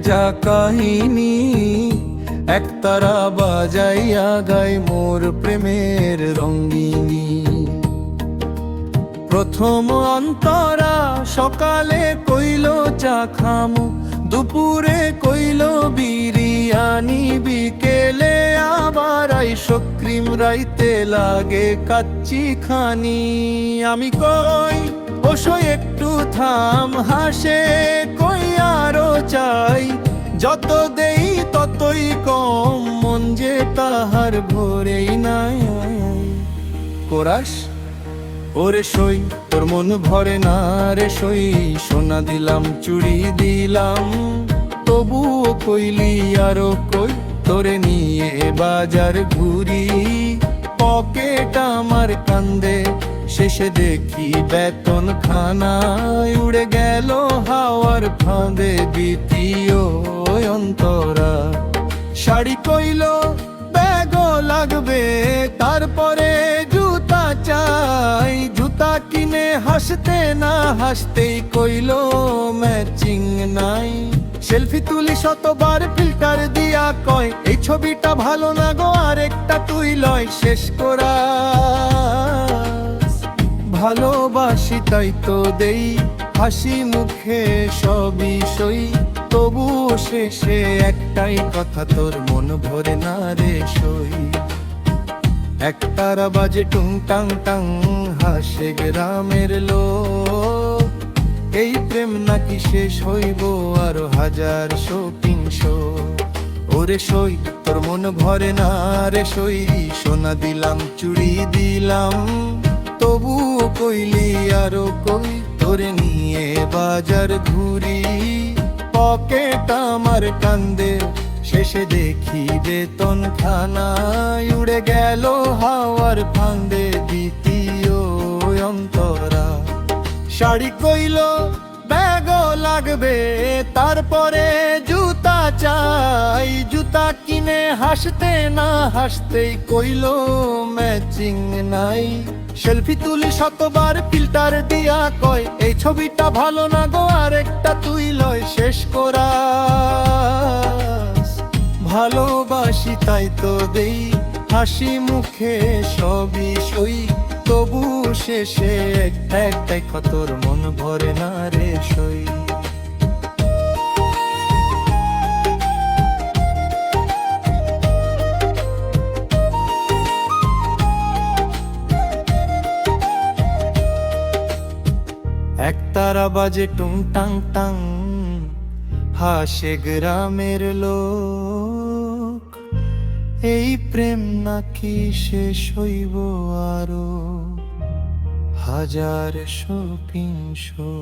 যা কাহিনী, একতারা বাজাইয়া গায় মোর প্রেমের রঙ্গিনী। প্রথম অন্তরা সকালে কইল চা খামু, দুপুরে কইল বিরিয়ানি, বিকেলে আবার আইসো ক্রিম, রাইতে লাগে কাচ্চি খানি। আমি কই ওসো একটু থাম, হাসে কই আরো চাই, যত দেই ততই কম, মন যে তাহার ভরেই নাই। কোরাস ওরে সই তোর মন ভরে না রে সই, সোনা দিলাম চুড়ি দিলাম, তবুও কইলি আরো কই, তোরে নিয়ে বাজার ঘুরি। পকেট আমার কান্দে, শেষে দেখি বেতন খানায় উড়ে গেল হাওয়ার ফাঁদে দ্বিতীয় অন্তরা। শাড়ি কইল ব্যাগও লাগবে, তারপরে জুতা চাই, জুতা কিনে হাসতে না হাসতেই কইল ম্যাচিং নাই। সেলফি তুলি শতবার ফিল্টার দিয়া কয়, এই ছবিটা ভালো না গো আরেকটা তুই লয়। শেষ করা ভালোবাসি তাই তো দেই, হাসি মুখে সবই সই, তবু শেষে একটাই কথা, তোর মন ভরে না রে সই। একতারা বাজে টুং টাং টাং, হাসে গ্রামের লোক, এই প্রেম নাকি শেষ হইব আরো হাজার শোকিংশো। ওরে সই তোর মন ভরে না রে সই, সোনা দিলাম চুড়ি দিলাম, তবু কইলি আরো কই, তোরে নিয়ে বাজার ঘুরি। পকেট আমার কান্দে, শেষে দেখি বেতন খানায় উড়ে গেল হাওয়ার ফাঁদে দ্বিতীয় অন্তরা। শাড়ি কইল ব্যাগও লাগবে, তারপরে জুতা চাই, জুতা কিনে হাসতে না হাসতেই কইল ম্যাচিং নাই। সেলফি তুলি শতবার ফিল্টার দিয়া কয়, এই ছবিটা ভালো না গো আরেকটা তুই লয়। শেষ করা ভালোবাসি তাই তো দেই, হাসি মুখে সবই সই, তবু শেষে একটাই তোর মন ভরে না রে সই। একতারা বাজে টুং টাং টাং, হাসে গ্রামের লোক, এই প্রেম নাকি শেষ হইব আরো হাজার শোকিংশো।